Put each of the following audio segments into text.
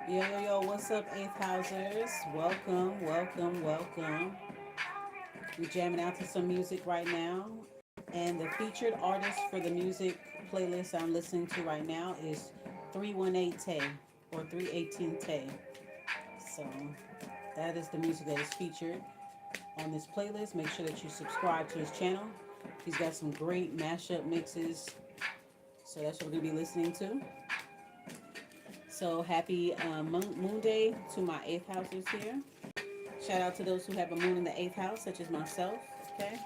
Yo, yo, yo, what's up, eighth housers? Welcome, welcome, welcome. We're jamming out to some music right now. And the featured artist for the music playlist I'm listening to right now is 318 Tay or 318 Tay. So that is the music that is featured on this playlist. Make sure that you subscribe to his channel. He's got some great mashup mixes. So that's what we're going to be listening to. So happy moon day to my eighth housers here. Shout out to those who have a moon in the eighth house, such as myself. Okay,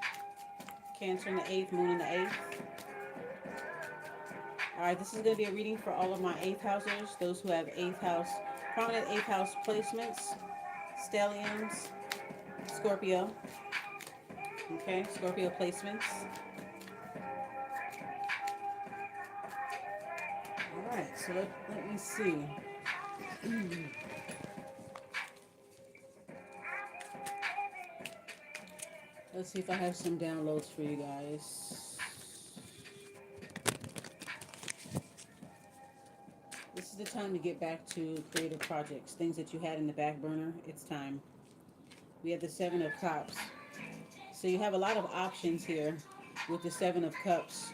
Cancer in the eighth, moon in the eighth. All right, this is going to be a reading for all of my eighth housers, those who have eighth house, prominent eighth house placements, stelliums, Scorpio. Okay, Scorpio placements. All right, so let me see. Let's see if I have some downloads for you guys. This is the time to get back to creative projects, things that you had in the back burner. It's time. We have the Seven of Cups. So you have a lot of options here with the Seven of Cups.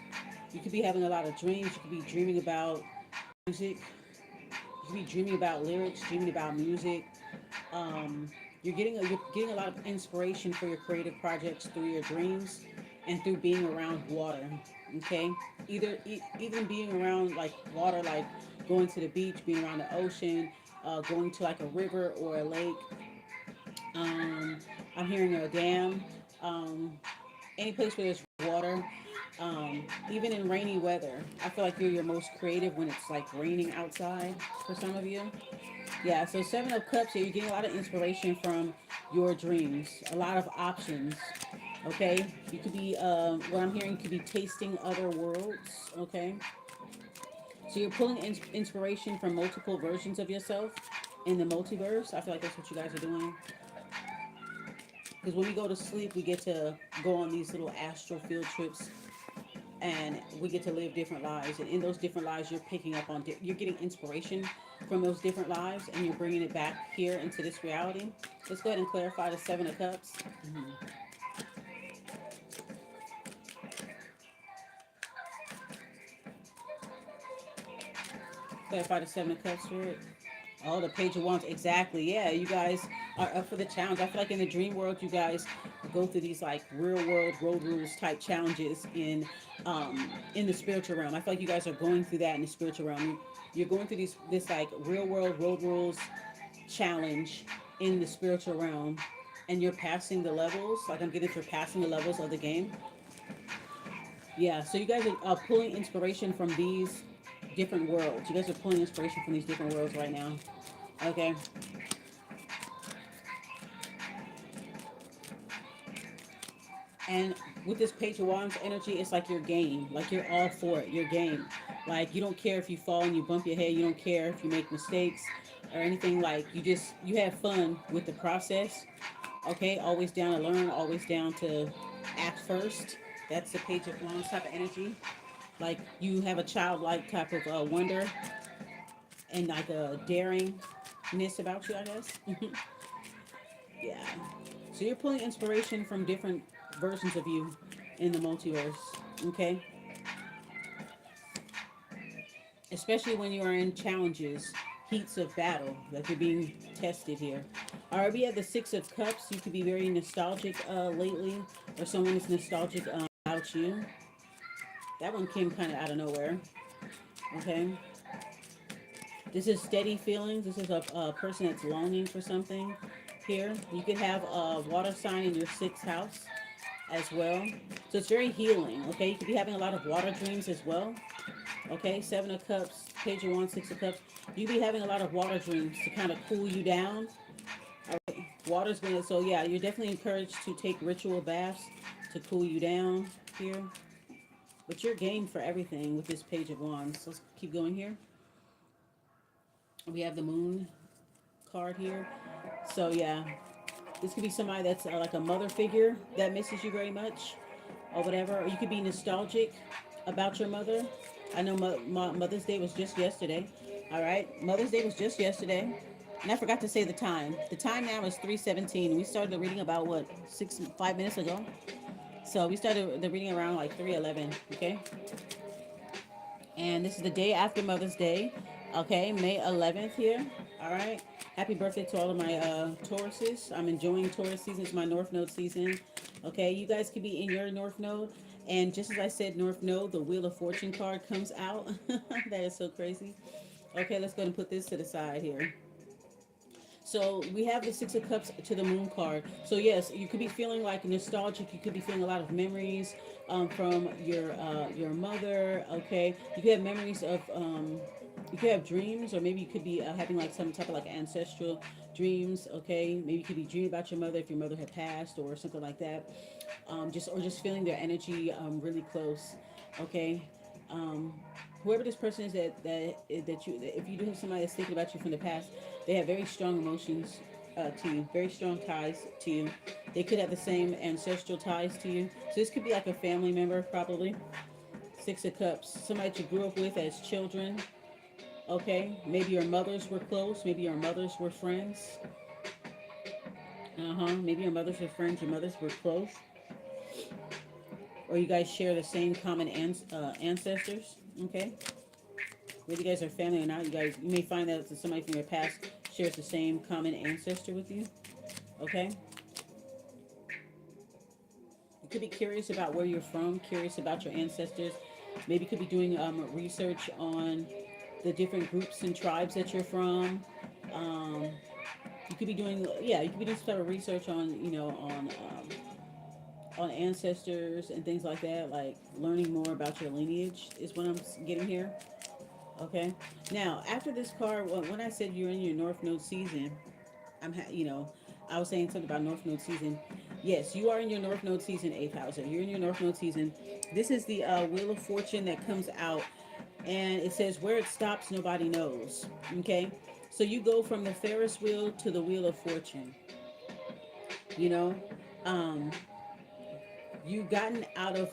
You could be having a lot of dreams. You could be dreaming about music. You could be dreaming about lyrics, dreaming about music. You're getting a lot of inspiration for your creative projects through your dreams and through being around water. Okay, even being around like water, like going to the beach, being around the ocean, going to like a river or a lake. Um, I'm hearing a dam. Um, any place where there's water. Even in rainy weather, I feel like you're your most creative when it's like raining outside for some of you. Yeah, so Seven of Cups here, you're getting a lot of inspiration from your dreams, a lot of options. Okay, you could be, what I'm hearing, you could be tasting other worlds. Okay, so you're pulling inspiration from multiple versions of yourself in the multiverse. I feel like that's what you guys are doing. Because when we go to sleep, we get to go on these little astral field trips and we get to live different lives. And in those different lives, you're picking up on, you're getting inspiration from those different lives and you're bringing it back here into this reality. Let's go ahead and clarify the Seven of Cups. Clarify the Seven of Cups for it. Oh, the Page of Wands. Exactly. Yeah, you guys are up for the challenge. I feel like in the dream world, you guys go through these like real world road rules type challenges in the spiritual realm. I feel like you guys are going through that in the spiritual realm. You're going through this like real world road rules challenge in the spiritual realm, and you're passing the levels. Like I'm getting for passing the levels of the game. Yeah. So you guys are pulling inspiration from these different worlds. You guys are pulling inspiration from these different worlds right now. Okay. And with this Page of Wands energy, it's like your game. Like you're all for it. Your game. Like you don't care if you fall and you bump your head. You don't care if you make mistakes or anything. Like you have fun with the process. Okay. Always down to learn. Always down to act first. That's the Page of Wands type of energy. Like you have a childlike type of wonder and like a daringness about you, I guess. Yeah. So you're pulling inspiration from different versions of you in the multiverse. Okay. Especially when you are in challenges, heats of battle, like you're being tested here. All right, we have the Six of Cups. You could be very nostalgic lately, or someone is nostalgic about you. That one came kind of out of nowhere. Okay. This is steady feelings. This is a person that's longing for something here. You could have a water sign in your sixth house as well. So it's very healing. Okay. You could be having a lot of water dreams as well. Okay. Seven of Cups, Page of Wands, Six of Cups. You could be having a lot of water dreams to kind of cool you down. All right. Water's going to, so yeah, you're definitely encouraged to take ritual baths to cool you down here. But you're game for everything with this Page of Wands. So let's keep going here. We have the Moon card here. So yeah, this could be somebody that's like a mother figure that misses you very much or whatever. Or you could be nostalgic about your mother. I know Mother's Day was just yesterday. All right. Mother's Day was just yesterday. And I forgot to say the time. The time now is 3:17. We started the reading about what, 5 minutes ago. So we started the reading around like 3:11. Okay. And this is the day after Mother's Day. Okay, May 11th here. All right. Happy birthday to all of my Tauruses. I'm enjoying Taurus season. It's my North Node season. Okay, you guys could be in your North Node. And just as I said, North Node, the Wheel of Fortune card comes out. That is so crazy. Okay, let's go ahead and put this to the side here. So we have the Six of Cups to the Moon card. So yes, you could be feeling like nostalgic. You could be feeling a lot of memories from your mother. Okay, you could have memories of you could have dreams, or maybe you could be having like some type of like ancestral dreams. Okay, maybe you could be dreaming about your mother if your mother had passed or something like that. Just feeling their energy really close. Okay. Um, Whoever this person is if you do have somebody that's thinking about you from the past, they have very strong emotions to you, very strong ties to you. They could have the same ancestral ties to you. So this could be like a family member, probably. Six of Cups, somebody that you grew up with as children. Okay, maybe your mothers were close. Maybe your mothers were friends. Maybe your mothers were friends. Your mothers were close, or you guys share the same common ancestors. Okay, whether you guys are family or not, you may find that somebody from your past shares the same common ancestor with you. Okay, you could be curious about where you're from, curious about your ancestors. Maybe you could be doing research on the different groups and tribes that you're from. Um, you could be doing, yeah, you could be doing some type of research on, on ancestors and things like that, like learning more about your lineage is what I'm getting here. Okay. Now, after this card, when I said you're in your North Node season, I was saying something about North Node season. Yes, you are in your North Node season, eighth house. You're in your North Node season. This is the Wheel of Fortune that comes out, and it says where it stops, nobody knows. Okay, so you go from the Ferris wheel to the Wheel of Fortune. You know, um, you've gotten out of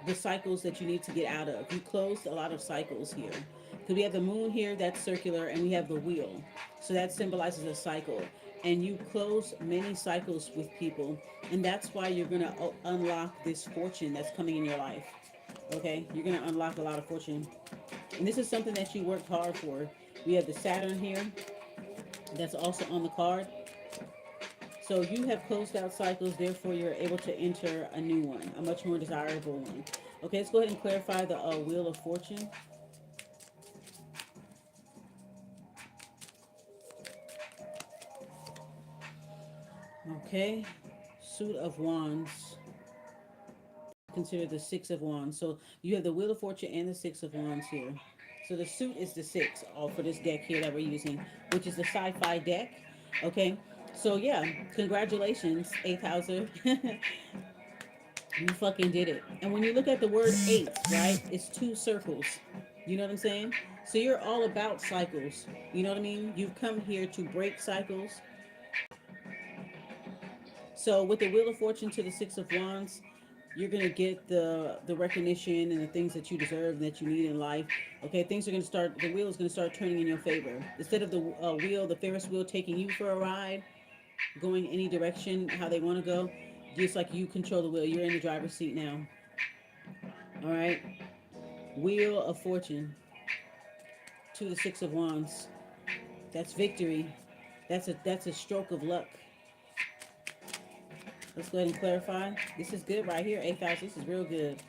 the cycles that you need to get out of. You closed a lot of cycles here. Because we have the moon here, that's circular, and we have the wheel. So that symbolizes a cycle. And you close many cycles with people. And that's why you're going to unlock this fortune that's coming in your life. Okay? You're going to unlock a lot of fortune. And this is something that you worked hard for. We have the Saturn here, that's also on the card. So you have closed out cycles, therefore you're able to enter a new one, a much more desirable one. Okay, let's go ahead and clarify the Wheel of Fortune. Okay, Suit of Wands. Consider the Six of Wands. So you have the Wheel of Fortune and the Six of Wands here. So the suit is the six, all for this deck here that we're using, which is the sci-fi deck. Okay, so yeah, congratulations, eighth houser. You fucking did it. And when you look at the word eight, right, it's two circles. You know what I'm saying? So you're all about cycles. You know what I mean? You've come here to break cycles. So with the Wheel of Fortune to the Six of Wands, you're gonna get the recognition and the things that you deserve and that you need in life. Okay, things are gonna start. The wheel is gonna start turning in your favor. Instead of the the Ferris wheel taking you for a ride, going any direction how they want to go, just like you control the wheel. You're in the driver's seat now. All right. Wheel of Fortune to the Six of Wands. That's victory. That's a stroke of luck. Let's go ahead and clarify. This is good right here, eighth house. This is real good.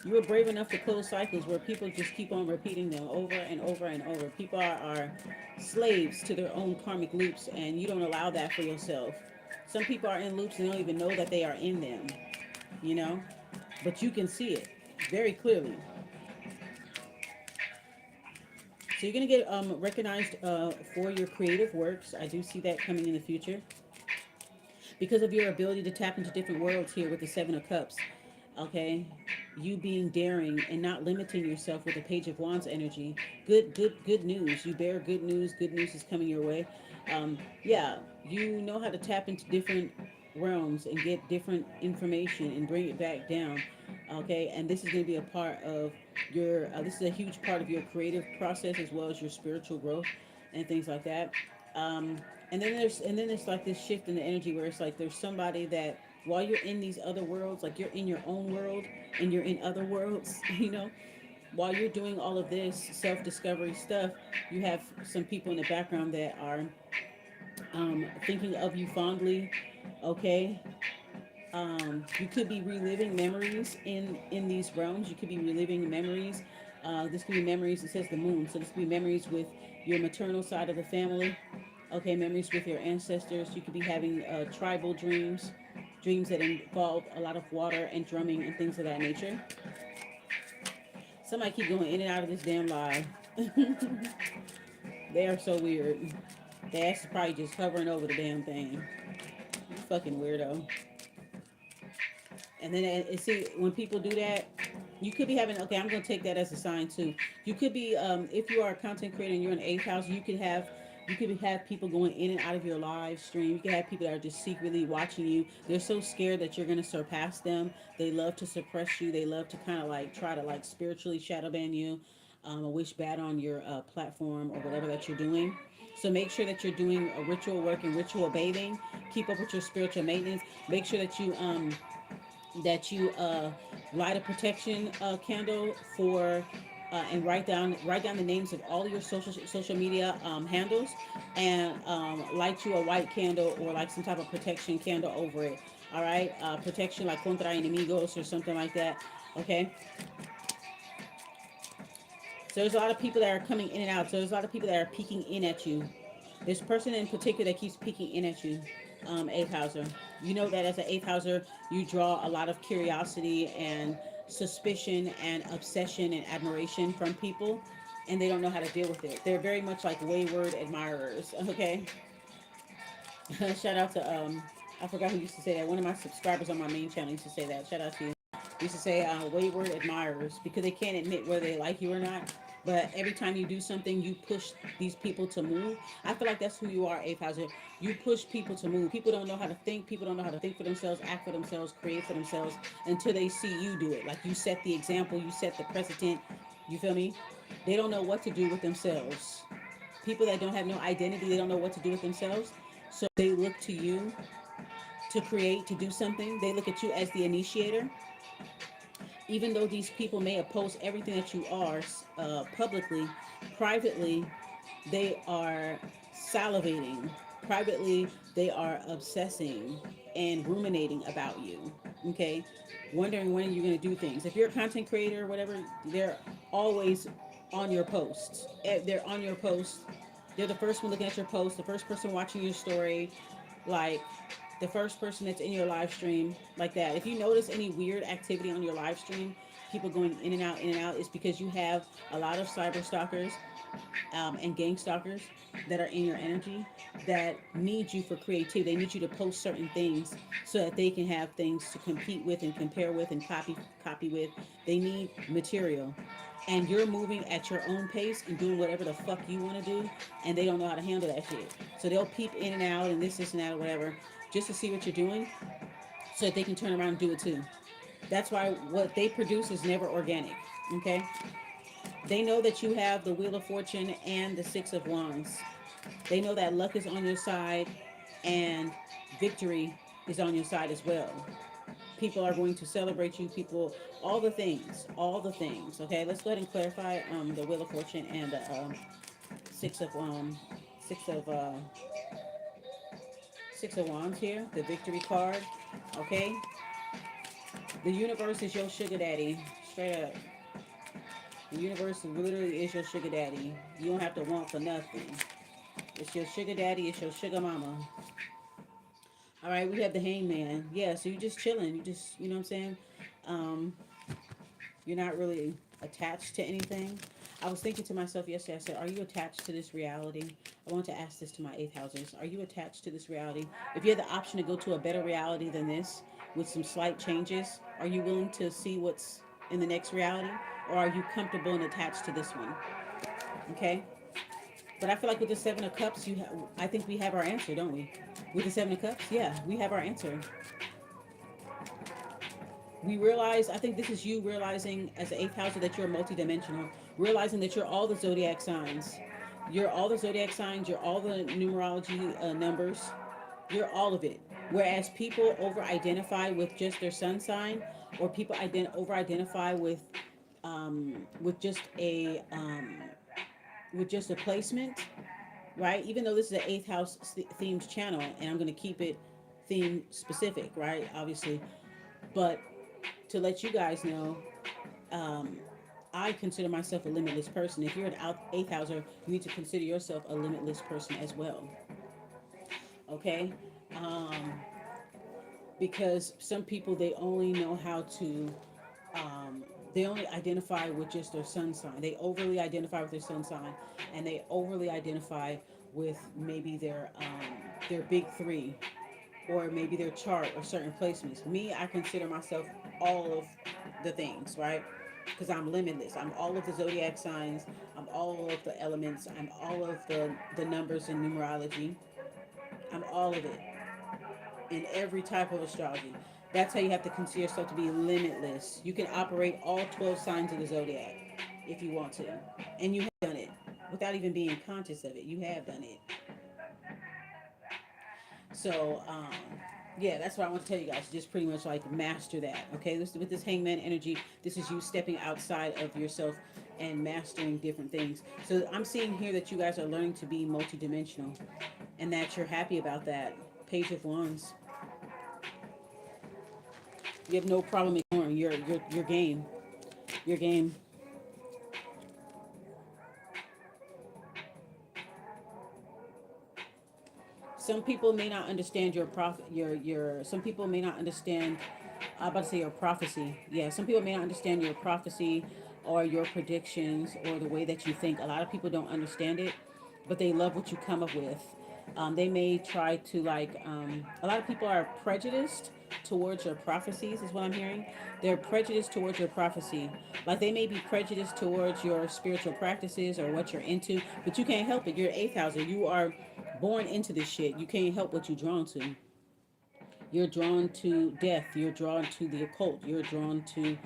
You were brave enough to close cycles where people just keep on repeating them over and over and over. People are slaves to their own karmic loops, and you don't allow that for yourself. Some people are in loops and don't even know that they are in them, you know? But you can see it very clearly. So you're going to get recognized for your creative works. I do see that coming in the future. Because of your ability to tap into different worlds here with the Seven of Cups. Okay, you being daring and not limiting yourself with the Page of Wands energy. Good news. You bear good news. Good news is coming your way. Yeah, you know how to tap into different realms and get different information and bring it back down. Okay, and this is going to be a part of Your this is a huge part of your creative process as well as your spiritual growth and things like that. Um, and then there's like this shift in the energy where it's like there's somebody that while you're in these other worlds, like you're in your own world and you're in other worlds, while you're doing all of this self discovery stuff, you have some people in the background that are thinking of you fondly. Okay, you could be reliving memories in these realms. You could be reliving memories. This could be memories. It says the moon, so this could be memories with your maternal side of the family. Okay, memories with your ancestors. You could be having tribal dreams, dreams that involve a lot of water and drumming and things of that nature. Somebody keep going in and out of this damn live. They are so weird. They actually probably just hovering over the damn thing. You fucking weirdo. And then see when people do that, you could be having. Okay, I'm gonna take that as a sign too. You could be if you are a content creator and you're in the eighth house, you could have people going in and out of your live stream. You could have people that are just secretly watching you. They're so scared that you're gonna surpass them. They love to suppress you. They love to kind of like try to like spiritually shadow ban you, or wish bad on your platform or whatever that you're doing. So make sure that you're doing a ritual work and ritual bathing. Keep up with your spiritual maintenance. Make sure that you light a protection candle for and write down the names of all your social media handles, and light you a white candle or like some type of protection candle over it. All right, protection like contra enemigos or something like that. Okay, so there's a lot of people that are coming in and out. So there's a lot of people that are peeking in at you. This person in particular that keeps peeking in at you, eighth houser. You know that as an eighth houser, you draw a lot of curiosity and suspicion and obsession and admiration from people, and they don't know how to deal with it. They're very much like wayward admirers. Okay, shout out to I forgot who used to say that. One of my subscribers on my main channel used to say that. Shout out to you. Used to say wayward admirers because they can't admit whether they like you or not. But every time you do something, you push these people to move. I feel like that's who you are, eighth houser. You push people to move. People don't know how to think. People don't know how to think for themselves, act for themselves, create for themselves until they see you do it. Like you set the example, you set the precedent. You feel me? They don't know what to do with themselves. People that don't have no identity, they don't know what to do with themselves. So they look to you to create, to do something. They look at you as the initiator. Even though these people may oppose everything that you are publicly, privately, they are salivating. Privately, they are obsessing and ruminating about you. Okay, wondering when you're going to do things. If you're a content creator or whatever, they're always on your posts. They're on your posts. They're the first one looking at your post, the first person watching your story, like the first person that's in your live stream, like that. If you notice any weird activity on your live stream, people going in and out, is because you have a lot of cyber stalkers and gang stalkers that are in your energy that need you for creativity. They need you to post certain things so that they can have things to compete with and compare with and copy with. They need material. And you're moving at your own pace and doing whatever the fuck you want to do, and they don't know how to handle that shit. So they'll peep in and out and this and that or whatever just to see what you're doing so that they can turn around and do it too. That's why what they produce is never organic. Okay? They know that you have the Wheel of Fortune and the Six of Wands. They know that luck is on your side and victory is on your side as well. People are going to celebrate you. People, all the things, all the things. Okay, let's go ahead and clarify the Wheel of Fortune and the Six of Six of Six of Wands here, the Victory card. Okay, the universe is your sugar daddy, straight up. The universe literally is your sugar daddy. You don't have to want for nothing. It's your sugar daddy. It's your sugar mama. All right, we have the hangman. Yeah, so you're just chilling. You just, you know what I'm saying? Um, you're not really attached to anything. I was thinking to myself yesterday, I said, are you attached to this reality? I want to ask this to my eighth housers. Are you attached to this reality? If you had the option to go to a better reality than this with some slight changes, are you willing to see what's in the next reality? Or are you comfortable and attached to this one? Okay? But I feel like with the Seven of Cups, I think we have our answer, don't we? With the Seven of Cups, yeah, we have our answer. We realize, I think this is you realizing as the eighth houser that you're multidimensional, realizing that you're all the zodiac signs. You're all the zodiac signs, you're all the numerology numbers, you're all of it. Whereas people over identify with just their sun sign, or people over identify with just a placement, right? Even though this is an eighth house themes channel, and I'm going to keep it theme specific, right? Obviously, but to let you guys know, um, I consider myself a limitless person. If you're an eighth houser, you need to consider yourself a limitless person as well. Okay, um, because some people they only know how to they only identify with just their sun sign. They overly identify with their sun sign, and they overly identify with maybe their big three, or maybe their chart or certain placements. Me, I consider myself all of the things, right? Because I'm limitless. I'm all of the zodiac signs. I'm all of the elements. I'm all of the numbers in numerology. I'm all of it in every type of astrology. That's how you have to consider yourself to be limitless. You can operate all 12 signs of the zodiac if you want to. And you have done it without even being conscious of it. You have done it. So, yeah, that's what I want to tell you guys. Just pretty much like master that. Okay, with this hangman energy, this is you stepping outside of yourself and mastering different things. So I'm seeing here that you guys are learning to be multidimensional, and that you're happy about that. Page of Wands. You have no problem ignoring your game. Your game. Some people may not understand your prophet. Your Some people may not understand. I'm about to say your prophecy. Yeah, some people may not understand your prophecy or your predictions or the way that you think. A lot of people don't understand it, but they love what you come up with. They may try to a lot of people are prejudiced towards your prophecies, is what I'm hearing. They're prejudiced towards your prophecy. Like they may be prejudiced towards your spiritual practices or what you're into, but you can't help it. You're an eighth houser. You are born into this shit. You can't help what you're drawn to. You're drawn to death. You're drawn to the occult. You're drawn to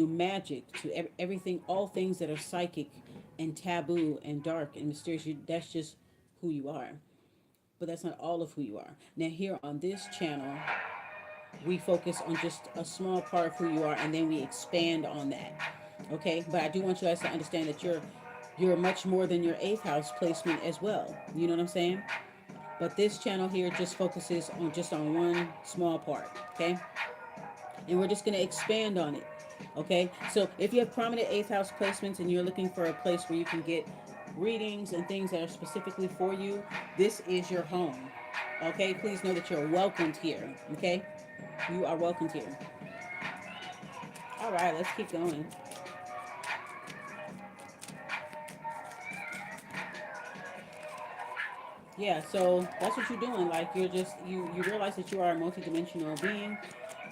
magic, to everything, all things that are psychic and taboo and dark and mysterious. That's just who you are. But that's not all of who you are. Now, here on this channel, we focus on just a small part of who you are, and then we expand on that. Okay, but I do want you guys to understand that you're much more than your eighth house placement as well. You know what I'm saying? But this channel here just focuses on one small part. Okay, and we're just going to expand on it. Okay, so if you have prominent eighth house placements and you're looking for a place where you can get readings and things that are specifically for you, this is your home. Okay, please know that you're welcomed here. Okay, you are welcomed here. All right, let's keep going. Yeah, so that's what you're doing. Like you realize that you are a multidimensional being,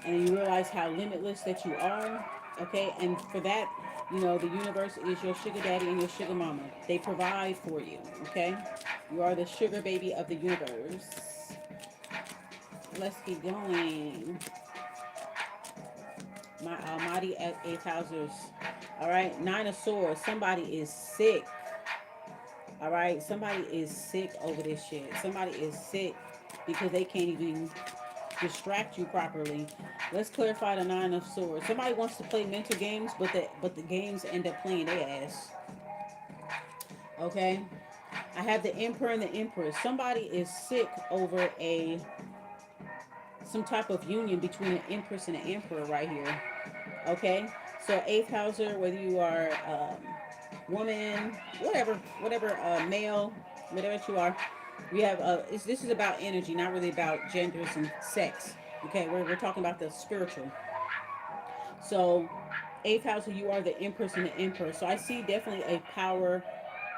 and you realize how limitless that you are. Okay, and for that, the universe is your sugar daddy and your sugar mama. They provide for you. Okay, you are the sugar baby of the universe. Let's keep going. My almighty eighth housers. All right, nine of swords. Somebody is sick. All right, somebody is sick over this shit. Somebody is sick because they can't even distract you properly. Let's clarify the nine of swords. Somebody wants to play mental games, but the games end up playing their ass. Okay, I have the emperor and the empress. Somebody is sick over a some type of union between an empress and an emperor right here. Okay, so eighth houser, whether you are woman, whatever, male, whatever you are, we have this is about energy, not really about genders and sex. Okay, we're talking about the spiritual. So eighth house, you are the empress and the emperor. So I see definitely a power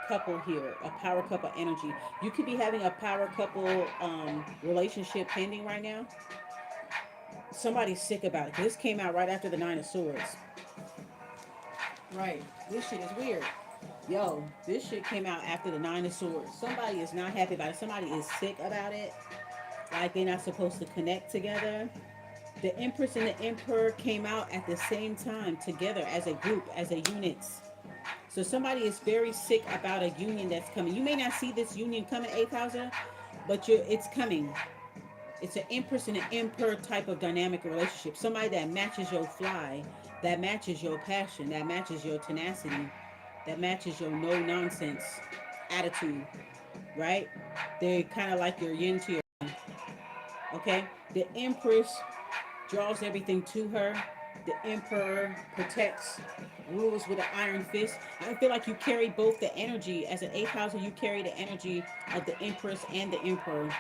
couple here, a power couple energy. You could be having a power couple relationship pending right now. Somebody's sick about it. This came out right after the nine of swords. Right, this shit is weird. Yo, this shit came out after the nine of swords. Somebody is not happy about it. Somebody is sick about it. Like they're not supposed to connect together. The Empress and the Emperor came out at the same time together as a group, as a unit. So somebody is very sick about a union that's coming. You may not see this union coming, 8,000, but it's coming. It's an Empress and an Emperor type of dynamic relationship. Somebody that matches your fly, that matches your passion, that matches your tenacity, that matches your no nonsense attitude, right? They're kind of like your yin to your, okay? The Empress draws everything to her. The Emperor protects, rules with an iron fist. I feel like you carry both the energy. As an 8,000, you carry the energy of the Empress and the Emperor.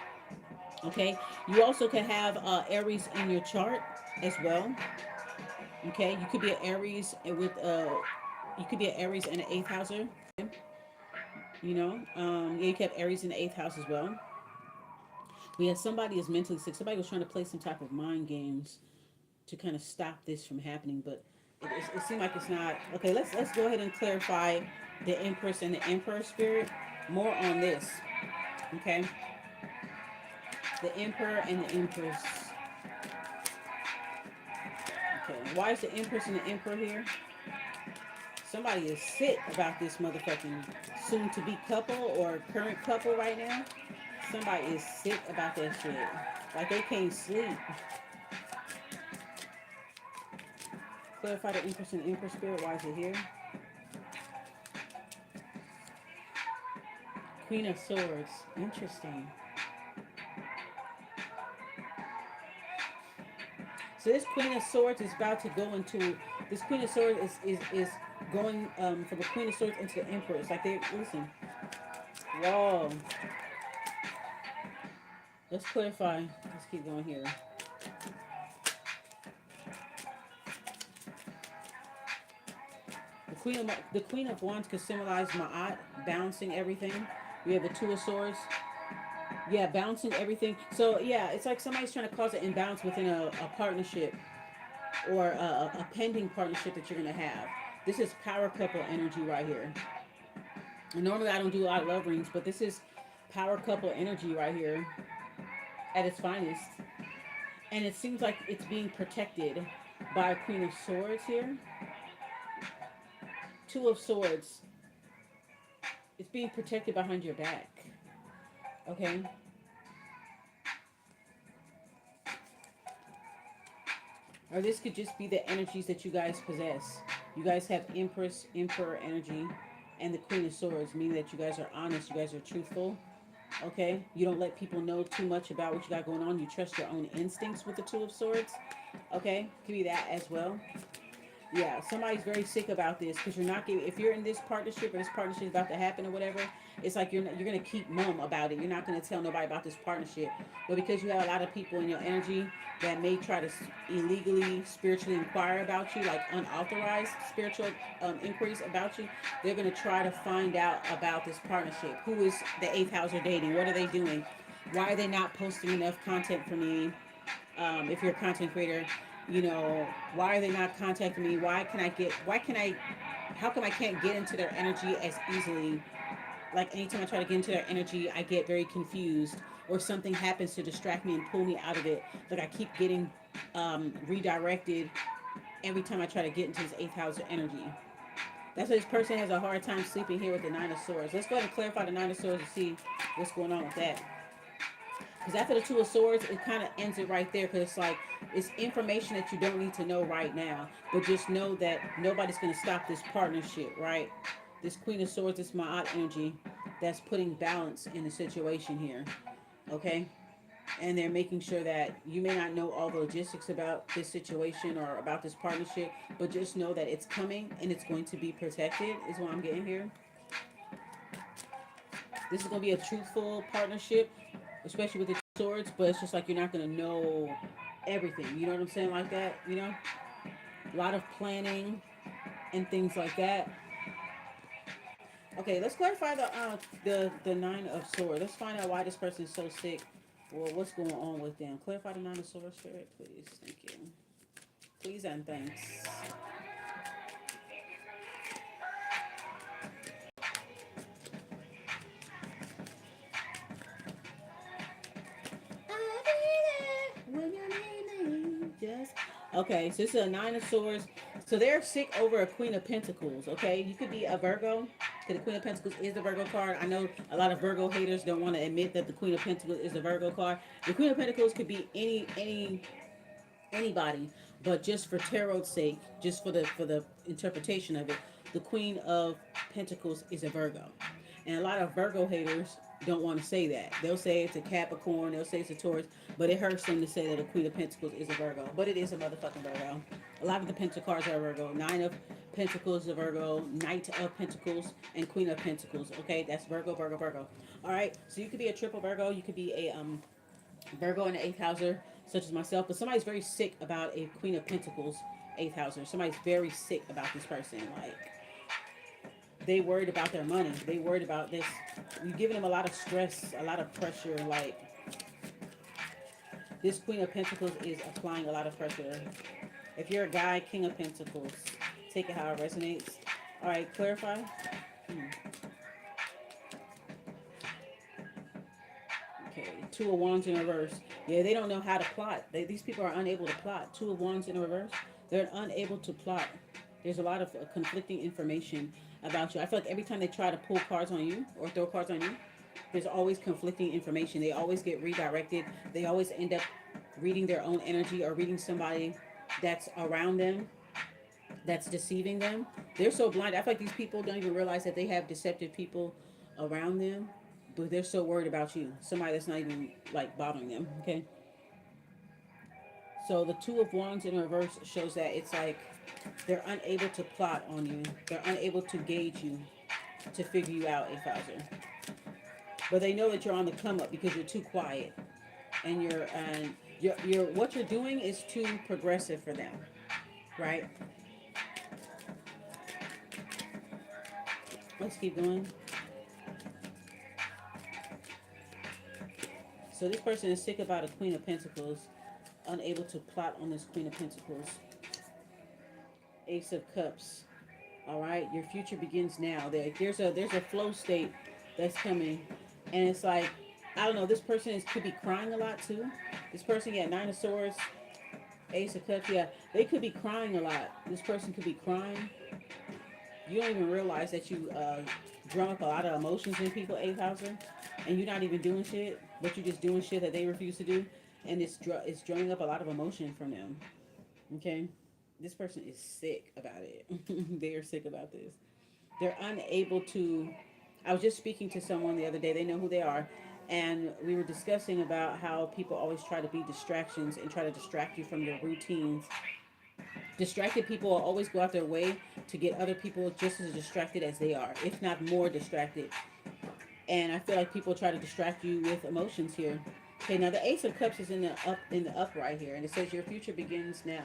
Okay. You also can have Aries in your chart as well. Okay. You could be an Aries with you could be an Aries and an eighth houser. You know, yeah, you could have Aries in the eighth house as well. We have somebody is mentally sick. Somebody was trying to play some type of mind games to kind of stop this from happening, but it seemed like it's not. Okay, let's go ahead and clarify the Empress and the Emperor spirit. More on this. Okay, the Emperor and the Empress. Okay, why is the Empress and the Emperor here? Somebody is sick about this motherfucking soon-to-be couple or current couple right now. Somebody is sick about that shit. Like they can't sleep. Clarify the Empress and the Emperor spirit. Why is it here? Queen of Swords. Interesting. So this Queen of Swords is about to go into. This Queen of Swords is going from the Queen of Swords into the Emperor. It's like they listen. Whoa. Let's clarify. Let's keep going here. The Queen of Wands could symbolize Ma'at, balancing everything. We have the Two of Swords. Yeah, balancing everything. So yeah, it's like somebody's trying to cause an imbalance within a partnership or a pending partnership that you're gonna have. This is power couple energy right here. And normally I don't do a lot of love rings, but this is power couple energy right here at its finest. And it seems like it's being protected by a Queen of Swords here. Two of Swords. It's being protected behind your back. Okay. Or this could just be the energies that you guys possess. You guys have Empress, Emperor energy, and the Queen of Swords, meaning that you guys are honest, you guys are truthful. Okay? You don't let people know too much about what you got going on. You trust your own instincts with the Two of Swords. Okay? Could be that as well. Yeah, somebody's very sick about this because you're not giving. If you're in this partnership or this partnership is about to happen or whatever, it's like you're gonna keep mum about it. You're not gonna tell nobody about this partnership. But because you have a lot of people in your energy that may try to illegally spiritually inquire about you, like unauthorized spiritual inquiries about you, they're gonna try to find out about this partnership. Who is the eighth house are dating? What are they doing? Why are they not posting enough content for me? If you're a content creator, you know, why are they not contacting me? How come I can't get into their energy as easily? Like anytime I try to get into their energy, I get very confused or something happens to distract me and pull me out of it. Like I keep getting redirected every time I try to get into this eighth house energy. That's why this person has a hard time sleeping here with the Nine of Swords. Let's go ahead and clarify the Nine of Swords and see what's going on with that. Because after the Two of Swords, it kind of ends it right there. Because it's like, it's information that you don't need to know right now. But just know that nobody's going to stop this partnership, right? This Queen of Swords, this Ma'at energy that's putting balance in the situation here. Okay? And they're making sure that you may not know all the logistics about this situation or about this partnership. But just know that it's coming and it's going to be protected, is what I'm getting here. This is going to be a truthful partnership, especially with the swords, but it's just like you're not going to know everything. You know what I'm saying? Like that, you know? A lot of planning and things like that. Okay, let's clarify the Nine of Swords. Let's find out why this person is so sick. Well, what's going on with them? Clarify the Nine of Swords, Spirit, please. Thank you. Please and thanks. I'll be there when you need me. does. Okay, so this is a Nine of Swords. So they're sick over a Queen of Pentacles. Okay, you could be a Virgo. Because the Queen of Pentacles is the Virgo card. I know a lot of Virgo haters don't want to admit that the Queen of Pentacles is the Virgo card. The Queen of Pentacles could be anybody, but just for tarot's sake, just for the interpretation of it, the Queen of Pentacles is a Virgo, and a lot of Virgo haters don't want to say that. They'll say it's a Capricorn, they'll say it's a Taurus, but it hurts them to say that the Queen of Pentacles is a Virgo, but it is a motherfucking Virgo. A lot of the Pentacle cards are Virgo. Nine of Pentacles is a Virgo, Knight of Pentacles, and Queen of Pentacles. Okay, that's Virgo, Virgo, Virgo. All right, so you could be a triple Virgo, you could be a Virgo in the eighth houser, such as myself, but somebody's very sick about a Queen of Pentacles eighth houser. Somebody's very sick about this person. Like, they worried about their money. They worried about this. You're giving them a lot of stress, a lot of pressure. Like, this Queen of Pentacles is applying a lot of pressure. If you're a guy, King of Pentacles, take it how it resonates. All right, clarify. Okay, Two of Wands in reverse. Yeah, they don't know how to plot. These people are unable to plot. Two of Wands in reverse. They're unable to plot. There's a lot of conflicting information about you. I feel like every time they try to pull cards on you or throw cards on you, there's always conflicting information. They always get redirected. They always end up reading their own energy or reading somebody that's around them that's deceiving them. They're so blind. I feel like these people don't even realize that they have deceptive people around them, but they're so worried about you. Somebody that's not even like bothering them. Okay. So the Two of Wands in reverse shows that it's like they're unable to plot on you. They're unable to gauge you, to figure you out, 8,000. But they know that you're on the come up because you're too quiet, and you're what you're doing is too progressive for them, right? Let's keep going. So this person is sick about a Queen of Pentacles, unable to plot on this Queen of Pentacles. Ace of Cups. All right, your future begins now. There's a flow state that's coming, and it's like, I don't know. This person could be crying a lot too. This person, yeah, Nine of Swords, Ace of Cups, yeah, they could be crying a lot. This person could be crying. You don't even realize that you drum up a lot of emotions in people, eighth houser, and you're not even doing shit, but you're just doing shit that they refuse to do, and it's drumming up a lot of emotion from them. Okay, this person is sick about it. They are sick about this. They're unable to. I was just speaking to someone the other day. They know who they are, and we were discussing about how people always try to be distractions and try to distract you from your routines. Distracted people will always go out their way to get other people just as distracted as they are, if not more distracted. And I feel like people try to distract you with emotions here. Okay, now the Ace of Cups is in the upright here, and it says your future begins now.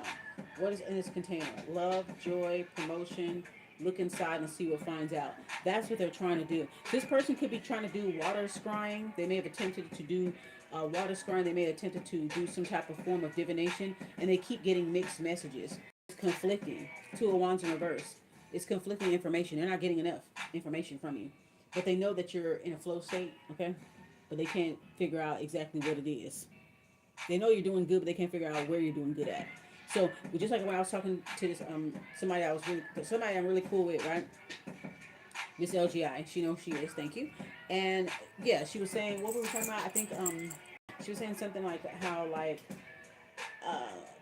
What is in this container? Love, joy, promotion. Look inside and see what finds out. That's what they're trying to do. This person could be trying to do water scrying. They may have attempted to do water scrying. They may have attempted to do some type of form of divination, and they keep getting mixed messages. It's conflicting. Two of Wands in reverse. It's conflicting information. They're not getting enough information from you, but they know that you're in a flow state. Okay, but they can't figure out exactly what it is. They know you're doing good, but they can't figure out where you're doing good at. So, just like when I was talking to this somebody I'm really cool with, right? Miss LGI, she knows she is. Thank you. And yeah, she was saying what we were talking about. I think she was saying something like how like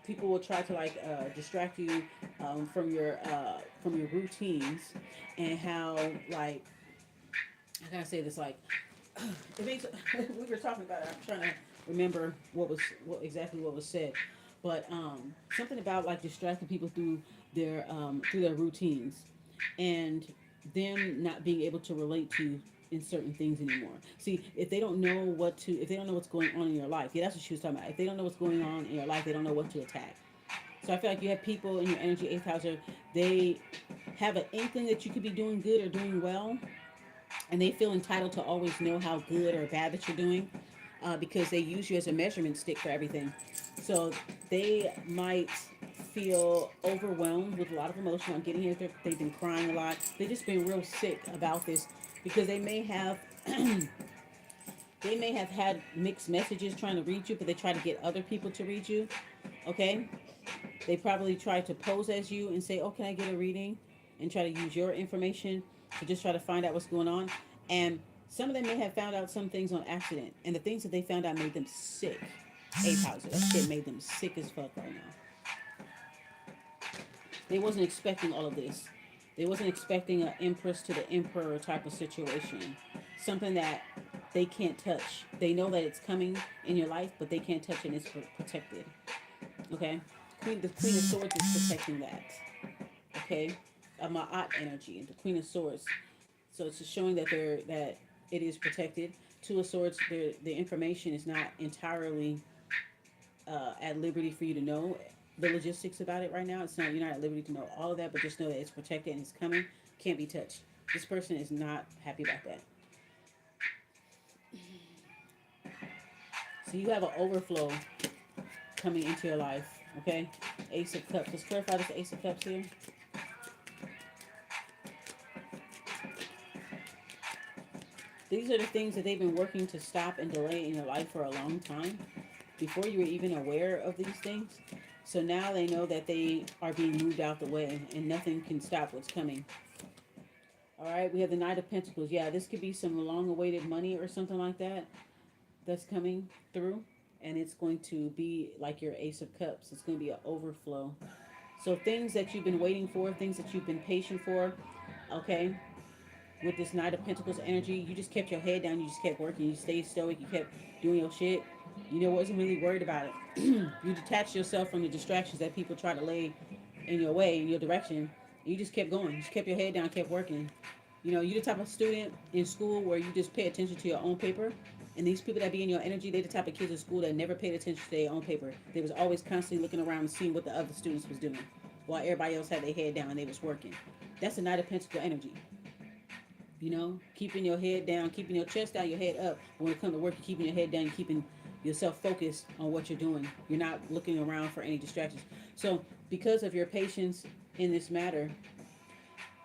people will try to like distract you from your routines, and how like, how can I say this, like it makes we were talking about it. I'm trying to remember what exactly what was said, but something about like distracting people through their routines, and them not being able to relate to in certain things anymore. See, if they don't know if they don't know what's going on in your life, yeah, that's what she was talking about. If they don't know what's going on in your life, they don't know what to attack. So I feel like you have people in your energy eighth house, they have an inkling that you could be doing good or doing well, and they feel entitled to always know how good or bad that you're doing, because they use you as a measurement stick for everything. So they might feel overwhelmed with a lot of emotion. I'm getting here. They've been crying a lot. They've just been real sick about this because they may have They may have had mixed messages trying to reach you, but they try to get other people to reach you. Okay? They probably try to pose as you and say, "Oh, can I get a reading?" and try to use your information to just try to find out what's going on. And some of them may have found out some things on accident, and the things that they found out made them sick. Ape houses. That shit made them sick as fuck right now. They wasn't expecting all of this. They wasn't expecting an empress to the emperor type of situation. Something that they can't touch. They know that it's coming in your life, but they can't touch it and it's protected. Okay? The Queen of Swords is protecting that. Okay? A Ma'at energy, the Queen of Swords. So it's just showing that it is protected. Two of Swords, the information is not entirely at liberty for you to know the logistics about it right now. It's not, you're not at liberty to know all of that, but just know that it's protected and it's coming, can't be touched. This person is not happy about that. So you have an overflow coming into your life. Okay, Ace of Cups. Let's clarify this Ace of Cups here. These are the things that they've been working to stop and delay in your life for a long time, before you were even aware of these things. So now they know that they are being moved out the way and nothing can stop what's coming. All right, we have the Knight of Pentacles. Yeah, this could be some long-awaited money or something like that that's coming through. And it's going to be like your Ace of Cups. It's going to be an overflow. So things that you've been waiting for, things that you've been patient for, okay, with this Knight of Pentacles energy, you just kept your head down, you just kept working, you stayed stoic, you kept doing your shit. You know, wasn't really worried about it. You detached yourself from the distractions that people try to lay in your way, in your direction. You just kept going. You just kept your head down, kept working. You know, you're the type of student in school where you just pay attention to your own paper. And these people that be in your energy, they're the type of kids in school that never paid attention to their own paper. They was always constantly looking around and seeing what the other students was doing, while everybody else had their head down and they was working. That's the Knight of Pentacles energy. You know, keeping your head down, keeping your chest down, your head up. When it comes to work, you're keeping your head down, you're keeping yourself focused on what you're doing. You're not looking around for any distractions. So because of your patience in this matter,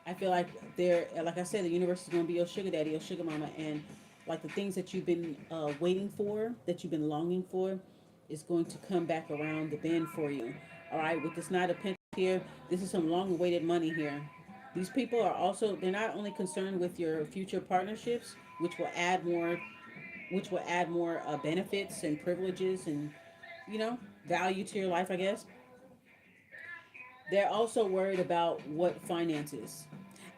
I feel like like I said, the universe is going to be your sugar daddy, your sugar mama, and like the things that you've been waiting for, that you've been longing for, is going to come back around the bend for you. All right, with this Knight of Pentacles here, this is some long-awaited money here. These people are also, they're not only concerned with your future partnerships, which will add more benefits and privileges and, you know, value to your life, I guess. They're also worried about what finances.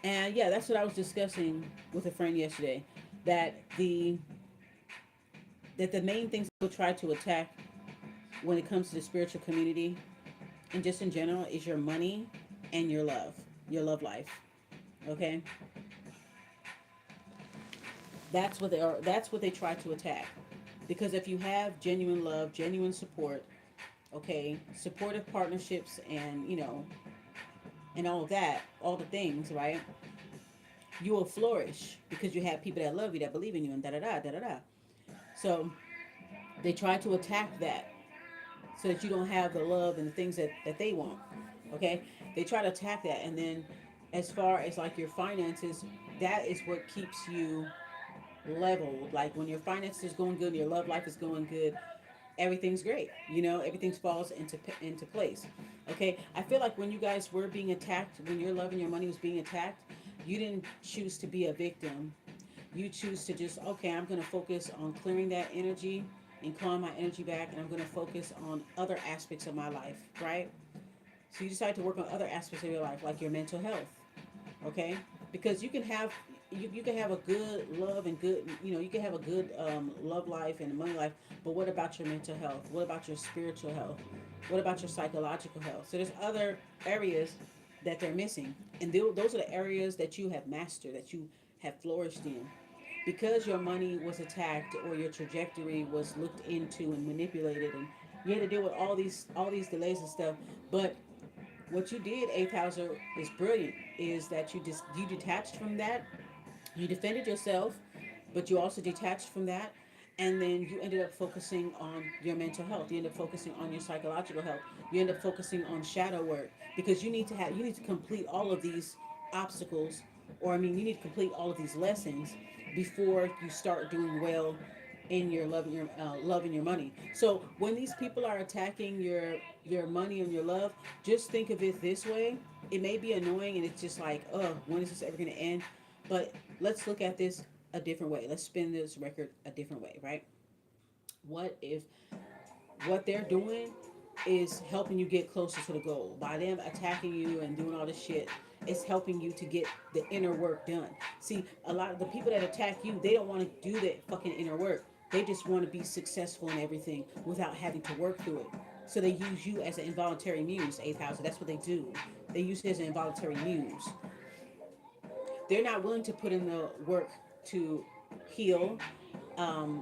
And yeah, that's what I was discussing with a friend yesterday. That the main things people try to attack when it comes to the spiritual community and just in general is your money and your love life. Okay? That's what they try to attack. Because if you have genuine love, genuine support, okay, supportive partnerships and, you know, and all of that, all the things, right? You will flourish because you have people that love you, that believe in you, and da da da da da da. So they try to attack that so that you don't have the love and the things that they want. Okay? They try to attack that. And then as far as like your finances, that is what keeps you leveled. Like when your finances is going good, your love life is going good, everything's great. You know, everything falls into place. Okay? I feel like when you guys were being attacked, when your love and your money was being attacked, you didn't choose to be a victim. You choose to just, okay, I'm going to focus on clearing that energy and calling my energy back, and I'm going to focus on other aspects of my life, right? So you decide to work on other aspects of your life, like your mental health, okay? Because you can have a good love and good, you know, you can have a good love life and money life, but what about your mental health? What about your spiritual health? What about your psychological health? So there's other areas that they're missing, and those are the areas that you have mastered, that you have flourished in. Because your money was attacked or your trajectory was looked into and manipulated, and you had to deal with all these delays and stuff. But what you did, Eighth Houser, is brilliant. Is that you detached from that, you defended yourself, but you also detached from that, and then you ended up focusing on your mental health. You end up focusing on your psychological health. You end up focusing on shadow work because you need to complete all of these obstacles, or I mean, you need to complete all of these lessons before you start doing well in your love and your money. So when these people are attacking your money and your love, just think of it this way. It may be annoying and it's just like, oh, when is this ever going to end? But let's look at this a different way. Let's spin this record a different way, right? What if what they're doing is helping you get closer to the goal? By them attacking you and doing all this shit, it's helping you to get the inner work done. See, a lot of the people that attack you, they don't want to do that fucking inner work. They just want to be successful in everything without having to work through it. So they use you as an involuntary muse, 8,000. That's what they do. They use it as an involuntary muse. They're not willing to put in the work to heal,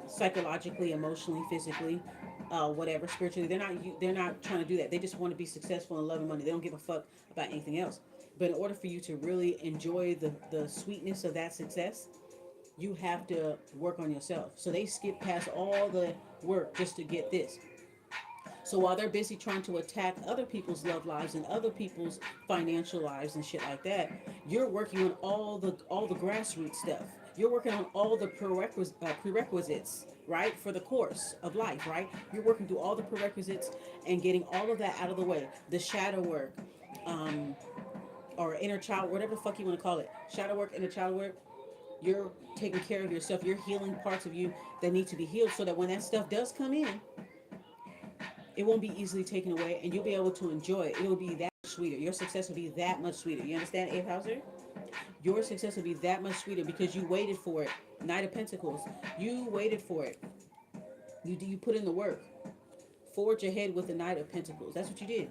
psychologically, emotionally, physically, whatever, spiritually. They're not trying to do that. They just want to be successful and love and money. They don't give a fuck about anything else. But in order for you to really enjoy the sweetness of that success, you have to work on yourself. So they skip past all the work just to get this. So while they're busy trying to attack other people's love lives and other people's financial lives and shit like that, you're working on all the grassroots stuff. You're working on all the prerequisites, right, for the course of life, right? You're working through all the prerequisites and getting all of that out of the way. The shadow work, um, or inner child, whatever the fuck you want to call it, shadow work, inner child work. You're taking care of yourself. You're healing parts of you that need to be healed, so that when that stuff does come in, it won't be easily taken away, and you'll be able to enjoy it. It will be that much sweeter. Your success will be that much sweeter. You understand, Abe Hauser? Your success will be that much sweeter because you waited for it. Knight of Pentacles. You waited for it. You put in the work. Forge ahead with the Knight of Pentacles. That's what you did.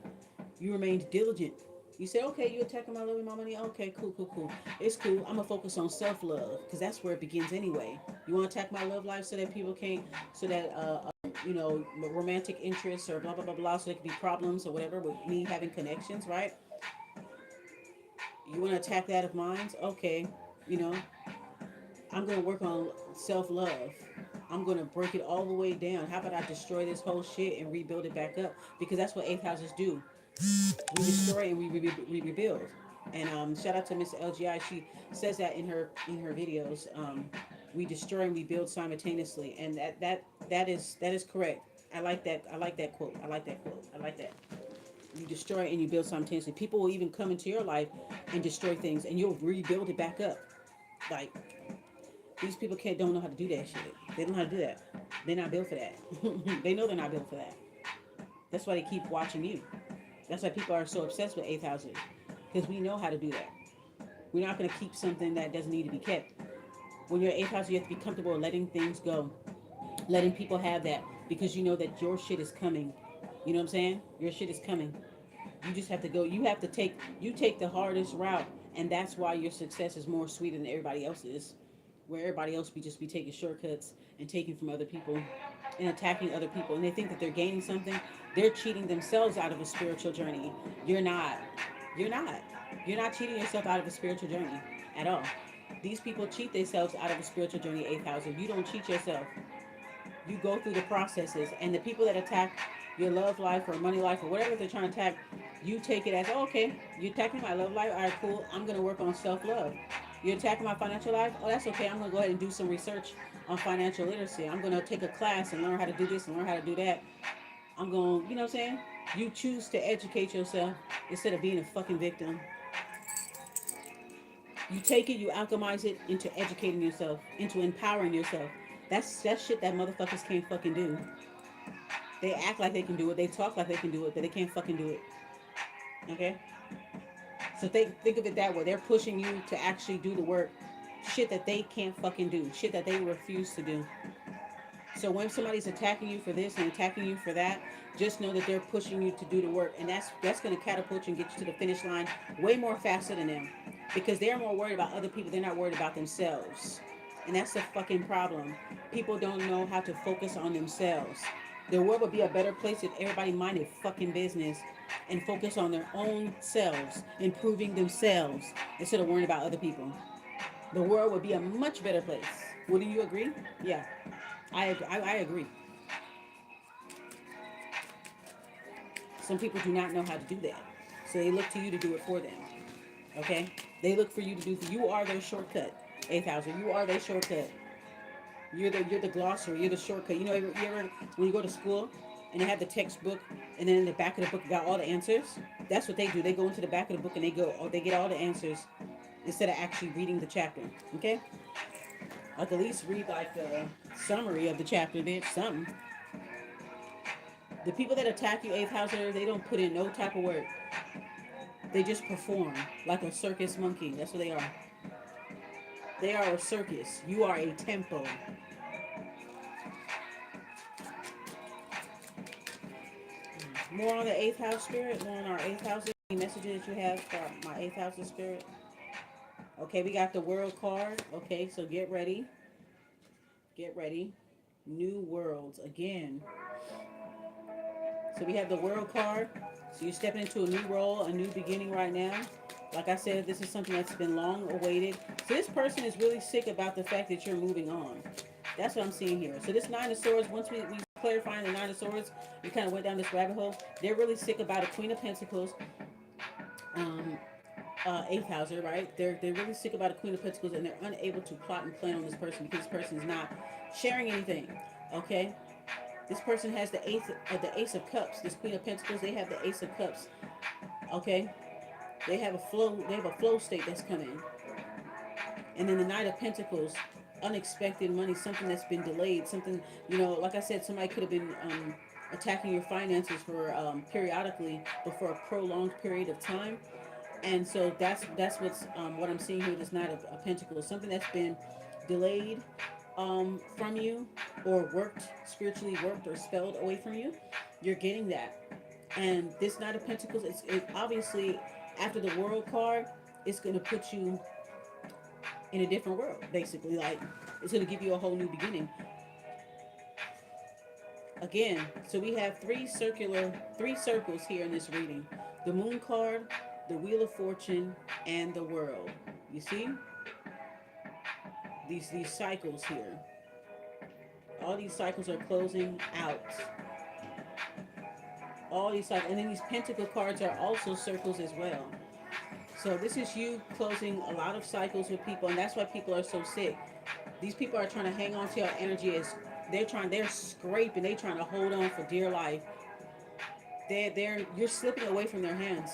You remained diligent. You said, okay, you attacking my love and my money. Okay, cool, cool, cool. It's cool. I'm gonna focus on self love because that's where it begins anyway. You want to attack my love life so that people can't, so that romantic interests or blah blah blah blah, so there could be problems or whatever with me having connections, right? You want to attack that of mine? Okay, you know, I'm gonna work on self love. I'm gonna break it all the way down. How about I destroy this whole shit and rebuild it back up? Because that's what eighth houses do. We destroy and we rebuild. And shout out to Miss LGI. She says that in her videos. We destroy and we build simultaneously, and that is correct. I like that. I like that quote. I like that quote. I like that. You destroy and you build simultaneously. People will even come into your life and destroy things, and you'll rebuild it back up. Like, these people don't know how to do that shit. They don't know how to do that. They're not built for that. They know they're not built for that. That's why they keep watching you. That's why people are so obsessed with eighth houses, because we know how to do that. We're not going to keep something that doesn't need to be kept. When you're eighth house, you have to be comfortable letting things go, letting people have that, because you know that your shit is coming. You know what I'm saying? Your shit is coming. You just have to go. You take the hardest route, and that's why your success is more sweeter than everybody else's. Where everybody else be taking shortcuts and taking from other people and attacking other people, and they think that they're gaining something. They're cheating themselves out of a spiritual journey. You're not. You're not. You're not cheating yourself out of a spiritual journey at all. These people cheat themselves out of a spiritual journey, eighth house. If you don't cheat yourself, you go through the processes, and the people that attack your love life or money life or whatever they're trying to attack, you take it as, oh, okay, you're attacking my love life. All right, cool. I'm going to work on self love. You're attacking my financial life. Oh, that's okay. I'm going to go ahead and do some research on financial literacy. I'm going to take a class and learn how to do this and learn how to do that. I'm going, you know what I'm saying? You choose to educate yourself instead of being a fucking victim. You take it, you alchemize it into educating yourself, into empowering yourself. That's shit that motherfuckers can't fucking do. They act like they can do it. They talk like they can do it, but they can't fucking do it. Okay? So think of it that way. They're pushing you to actually do the work. Shit that they can't fucking do. Shit that they refuse to do. So when somebody's attacking you for this and attacking you for that, just know that they're pushing you to do the work, and that's going to catapult you and get you to the finish line way more faster than them, because they're more worried about other people. They're not worried about themselves, and that's the fucking problem. People don't know how to focus on themselves. The world would be a better place if everybody minded fucking business and focus on their own selves, improving themselves instead of worrying about other people. The world would be a much better place. Wouldn't you agree? Yeah, I agree. Some people do not know how to do that. So they look to you to do it for them. Okay? They look for you to do. You are their shortcut. 8,000. You are their shortcut. You're the glossary. You're the shortcut. You ever when you go to school and they have the textbook, and then in the back of the book got all the answers. That's what they do. They go into the back of the book and they get all the answers instead of actually reading the chapter. Okay, like at least read like the summary of the chapter. Bitch, something. The people that attack you, eighth houser, they don't put in no type of work. They just perform like a circus monkey. That's what they are. They are a circus. You are a temple. More on the eighth house spirit. More on our eighth house. Any messages you have for my eighth house of spirit? Okay, we got the world card. Okay, so get ready. Get ready. New worlds again. So we have the world card. So you're stepping into a new role, a new beginning right now. Like I said, this is something that's been long awaited. So this person is really sick about the fact that you're moving on. That's what I'm seeing here. So this Nine of Swords, once we clarifying the Nine of Swords, we kind of went down this rabbit hole. They're really sick about a Queen of Pentacles, um, eighth houser, right? They're really sick about a Queen of Pentacles, and they're unable to plot and plan on this person because this person is not sharing anything. Okay, this person has the Ace of Cups. This Queen of Pentacles, they have the Ace of Cups. Okay, they have a flow. They have a flow state that's coming, and then the Knight of Pentacles, unexpected money, something that's been delayed, something, like I said, somebody could have been attacking your finances for periodically, but for a prolonged period of time. And so that's what I'm seeing here. This Knight of Pentacles, something that's been delayed from you, or spiritually worked or spelled away from you. You're getting that, and this Knight of Pentacles, it obviously after the World card, it's going to put you in a different world, basically. Like, it's going to give you a whole new beginning. Again, so we have three circles here in this reading: the Moon card, the Wheel of Fortune, and the World. You see these cycles here. All these cycles are closing out. All these cycles, and then these Pentacle cards are also circles as well. So this is you closing a lot of cycles with people, and that's why people are so sick. These people are trying to hang on to your energy as they're scraping, they're trying to hold on for dear life. You're slipping away from their hands.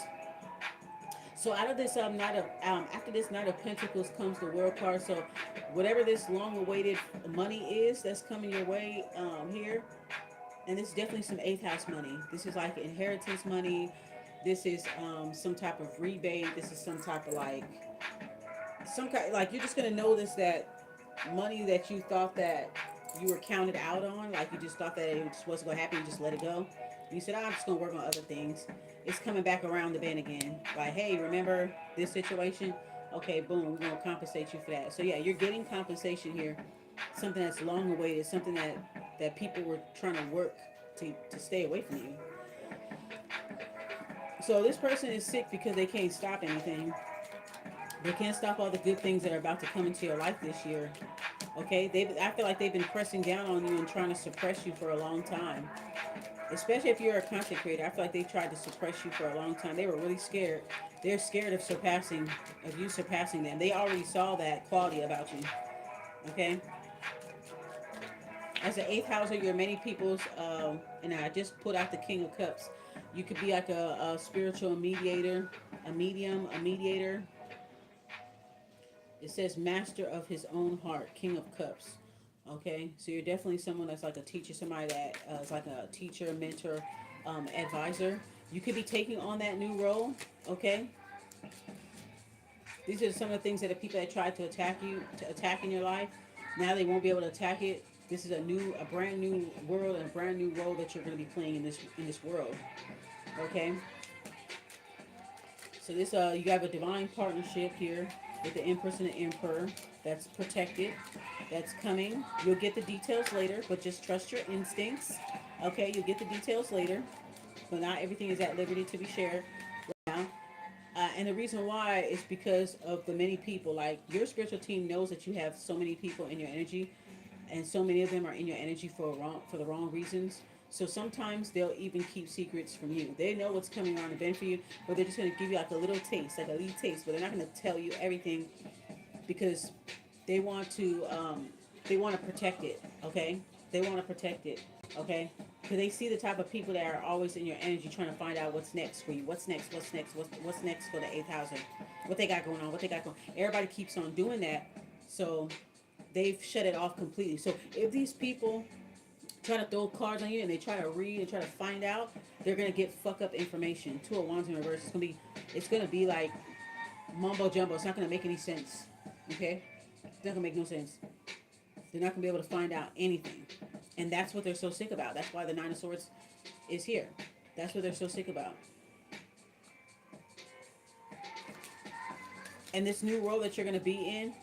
So out of this after this Knight of Pentacles comes the World card. So whatever this long-awaited money is that's coming your way here, and this is definitely some eighth house money. This is like inheritance money. This is some type of rebate. This is some type of some kind, like, you're just gonna notice that money that you thought that you were counted out on, like you just thought that it just wasn't gonna happen, you just let it go. You said, I'm just gonna work on other things. It's coming back around the bend again. Like, hey, remember this situation? Okay, boom, we're gonna compensate you for that. So yeah, you're getting compensation here. Something that's long awaited, something that people were trying to work to stay away from you. So this person is sick because they can't stop anything. They can't stop all the good things that are about to come into your life this year. Okay, I feel like they've been pressing down on you and trying to suppress you for a long time. Especially if you're a content creator, I feel like they tried to suppress you for a long time. They were really scared. They're scared of you surpassing them. They already saw that quality about you. Okay. As an eighth houser, you're many people's, and I just put out the King of Cups. You could be like a spiritual mediator, a medium, a mediator. It says master of his own heart, King of Cups. Okay, so you're definitely someone that's like a teacher, somebody that is like a teacher, mentor, advisor. You could be taking on that new role. Okay, these are some of the things that the people that tried to attack in your life. Now they won't be able to attack it. This is a brand new world and a brand new role that you're going to be playing in this world. Okay. So this you have a divine partnership here with the Empress and the Emperor that's protected, that's coming. You'll get the details later, but just trust your instincts. Okay, you'll get the details later, but not everything is at liberty to be shared right now. And the reason why is because of the many people. Like, your spiritual team knows that you have so many people in your energy, and so many of them are in your energy for the wrong reasons. So sometimes they'll even keep secrets from you. They know what's coming around the bend for you, but they're just going to give you like a little taste, like a lead taste, but they're not going to tell you everything because they want to They want to protect it, okay? They want to protect it, okay? Because they see the type of people that are always in your energy trying to find out what's next for you. What's next? What's next? What's next for the 8,000? What they got going on? What they got going? Everybody keeps on doing that, so they've shut it off completely. So if these people try to throw cards on you and they try to read and try to find out, they're gonna get fuck up information. Two of Wands in reverse. It's gonna be like mumbo jumbo. It's not gonna make any sense. Okay, it's not gonna make no sense. They're not gonna be able to find out anything, and that's what they're so sick about. That's why the Nine of Swords is here. That's what they're so sick about. And this new role that you're gonna be in,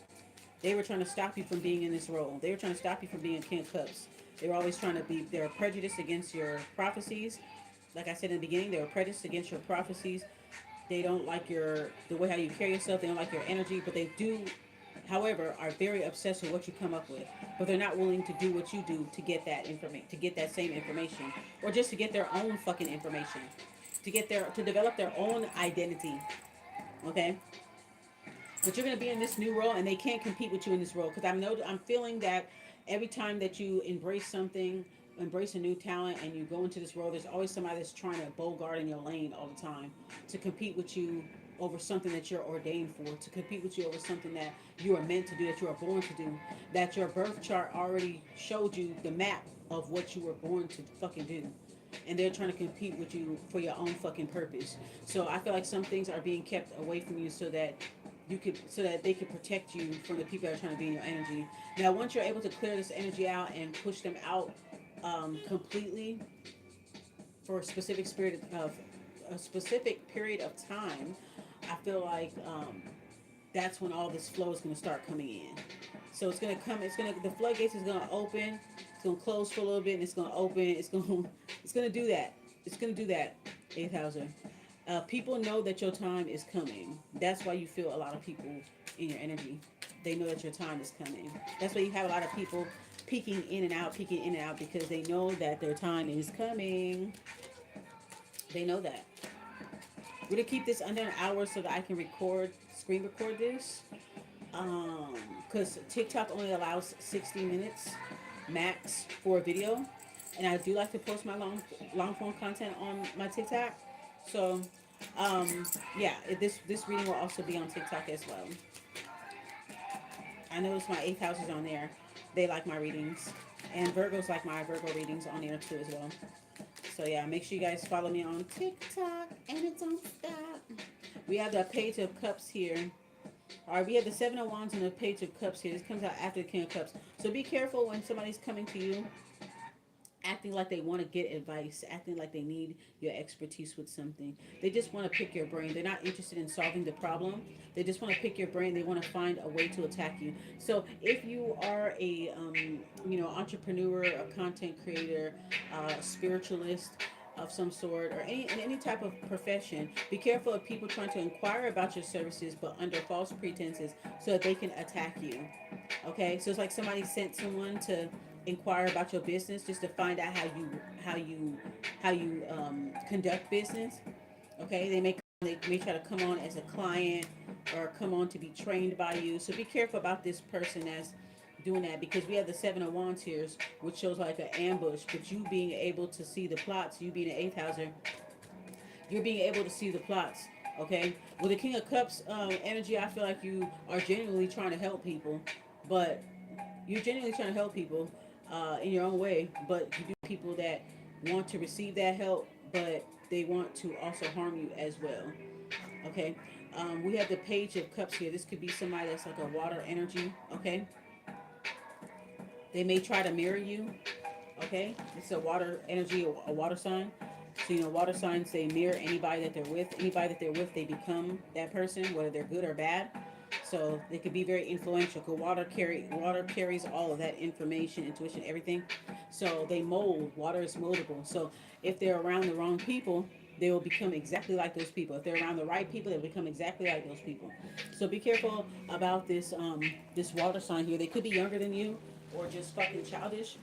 they were trying to stop you from being in this role. They were trying to stop you from being King of Cups. They were always trying to be. They were prejudiced against your prophecies. Like I said in the beginning, they were prejudiced against your prophecies. They don't like the way how you carry yourself. They don't like your energy, but they do, however, are very obsessed with what you come up with. But they're not willing to do what you do to get that information, to get that same information, or just to get their own fucking information, to develop their own identity. Okay, but you're gonna be in this new role, and they can't compete with you in this role because I'm feeling that every time that you embrace something, embrace a new talent, and you go into this role, there's always somebody that's trying to bogart in your lane all the time to compete with you over something that you're ordained for, to compete with you over something that you are meant to do, that you are born to do, that your birth chart already showed you the map of what you were born to fucking do. And they're trying to compete with you for your own fucking purpose. So I feel like some things are being kept away from you so that they could protect you from the people that are trying to be in your energy. Now, once you're able to clear this energy out and push them out completely for a specific period of time, I feel like that's when all this flow is going to start coming in. So it's going to come. The floodgates is going to open. It's going to close for a little bit, and it's going to open. It's going to do that. It's going to do that. 8,000. People know that your time is coming. That's why you feel a lot of people in your energy. They know that your time is coming. That's why you have a lot of people peeking in and out, because they know that their time is coming. They know that. We're going to keep this under an hour so that I can screen record this. Because TikTok only allows 60 minutes max for a video. And I do like to post my long form content on my TikTok. So, yeah, this reading will also be on TikTok as well. I noticed my 8th house is on there. They like my readings. And Virgos like my Virgo readings on there too as well. So yeah, make sure you guys follow me on TikTok, and it don't stop. We have the Page of Cups here. Alright, we have the Seven of Wands and the Page of Cups here. This comes out after the King of Cups. So be careful when somebody's coming to you acting like they want to get advice, acting like they need your expertise with something. They just want to pick your brain. They're not interested in solving the problem. They just want to pick your brain. They want to find a way to attack you. So if you are a entrepreneur, a content creator, a spiritualist of some sort, or any type of profession, be careful of people trying to inquire about your services but under false pretenses so that they can attack you. Okay, so it's like somebody sent someone to inquire about your business just to find out how you conduct business. Okay, they may try to come on as a client or come on to be trained by you. So be careful about this person that's doing that, because we have the Seven of Wands here, which shows like an ambush. But you being able to see the plots, you being an 8th houser, you're being able to see the plots. Okay, with the King of Cups energy, I feel like you are genuinely trying to help people, but you're genuinely trying to help people in your own way, but you do people that want to receive that help, but they want to also harm you as well. Okay, we have the Page of Cups here. This could be somebody that's like a water energy. Okay, they may try to mirror you. Okay, it's a water energy, a water sign. So water signs, they mirror anybody that they're with. Anybody that they're with, they become that person, whether they're good or bad. So they could be very influential. Because water carries all of that information, intuition, everything. So they mold. Water is moldable. So if they're around the wrong people, they will become exactly like those people. If they're around the right people, they'll become exactly like those people. So be careful about this water sign here. They could be younger than you or just fucking childish.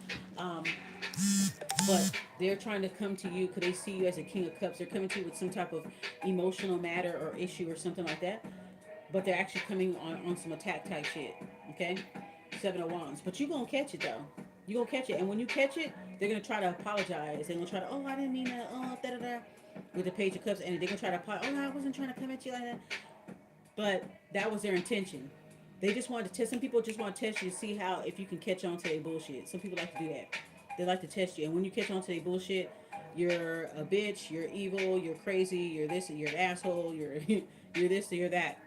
But they're trying to come to you because they see you as a King of Cups. They're coming to you with some type of emotional matter or issue or something like that. But they're actually coming on some attack type shit. Okay? Seven of Wands. But you're going to catch it, though. You're going to catch it. And when you catch it, they're going to try to apologize. They're going to try to, oh, I didn't mean that. Oh, da-da-da. With the Page of Cups. And they're going to try to apologize. Oh, no, I wasn't trying to come at you like that. But that was their intention. They just wanted to test. Some people just want to test you to see how, if you can catch on to their bullshit. Some people like to do that. They like to test you. And when you catch on to their bullshit, you're a bitch, you're evil, you're crazy, you're this, you're an asshole, you're you're this, you're that.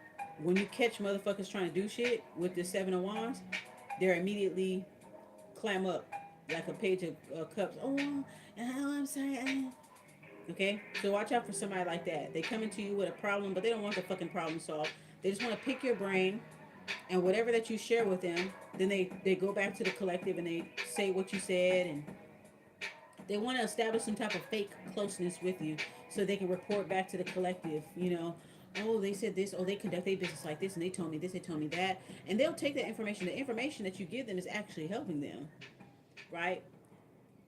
When you catch motherfuckers trying to do shit with the Seven of Wands, they're immediately clam up like a Page of Cups. Oh, I'm sorry. Okay, so watch out for somebody like that. They come into you with a problem, but they don't want the fucking problem solved. They just want to pick your brain, and whatever that you share with them, then they go back to the collective and they say what you said, and they want to establish some type of fake closeness with you so they can report back to the collective, oh, they said this, oh, they conduct their business like this, and they told me this, they told me that, and they'll take that information. The information that you give them is actually helping them, right?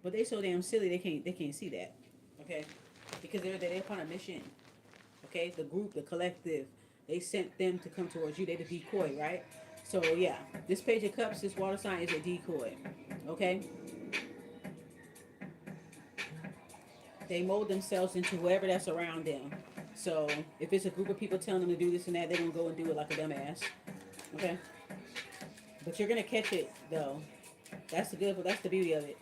But they so damn silly they can't see that, okay? Because they're upon a mission, okay? The group, the collective, they sent them to come towards you. They the decoy, right? So yeah, this Page of Cups, this water sign is a decoy, okay? They mold themselves into whoever that's around them. So if it's a group of people telling them to do this and that, they're gonna go and do it like a dumbass. Okay? But you're gonna catch it though. That's the beauty of it.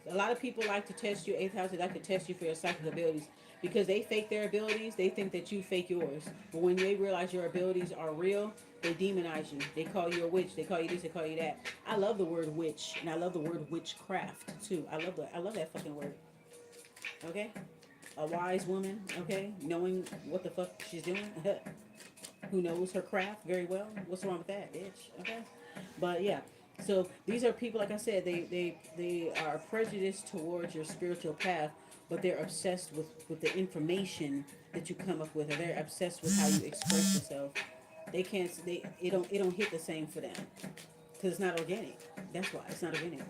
A lot of people like to test you, eighth house, they like to test you for your psychic abilities. Because they fake their abilities, they think that you fake yours. But when they realize your abilities are real, they demonize you. They call you a witch. They call you this, they call you that. I love the word witch, and I love the word witchcraft too. I love that fucking word. Okay? A wise woman, okay? Knowing what the fuck she's doing. Who knows her craft very well. What's wrong with that, bitch? Okay? But yeah. So these are people, like I said, they are prejudiced towards your spiritual path, but they're obsessed with the information that you come up with, or they're obsessed with how you express yourself. They can't, it don't hit the same for them. Because it's not organic. That's why. It's not organic.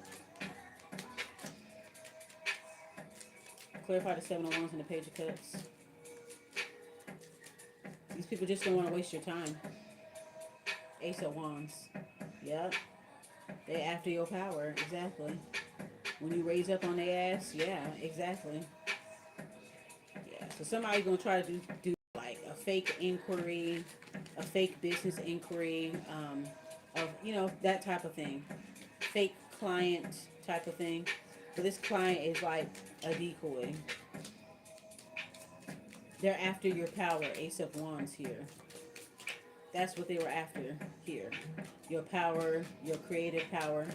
Clarify the Seven of Wands and the Page of Cups. These people just don't want to waste your time. Ace of Wands. Yep. They after your power. Exactly. When you raise up on their ass, yeah, exactly. Yeah. So somebody's gonna try to do like a fake inquiry, a fake business inquiry, of that type of thing. Fake client type of thing. But this client is like a decoy. They're after your power. Ace of Wands here. That's what they were after here. Your power, your creative power.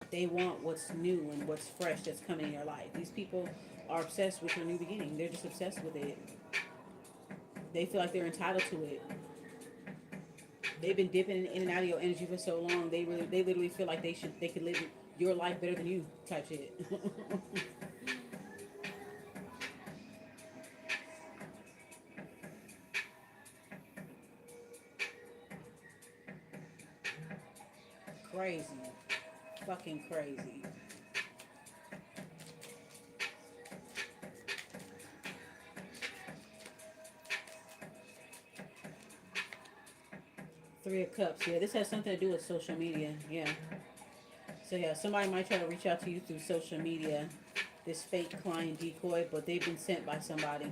They want what's new and what's fresh that's coming in your life. These people are obsessed with your new beginning. They're just obsessed with it. They feel like they're entitled to it. They've been dipping in and out of your energy for so long. They literally feel like they could live your life better than you type shit. Crazy. Fucking crazy. Three of Cups. Yeah, this has something to do with social media. Yeah. So yeah, somebody might try to reach out to you through social media. This fake client decoy, but they've been sent by somebody.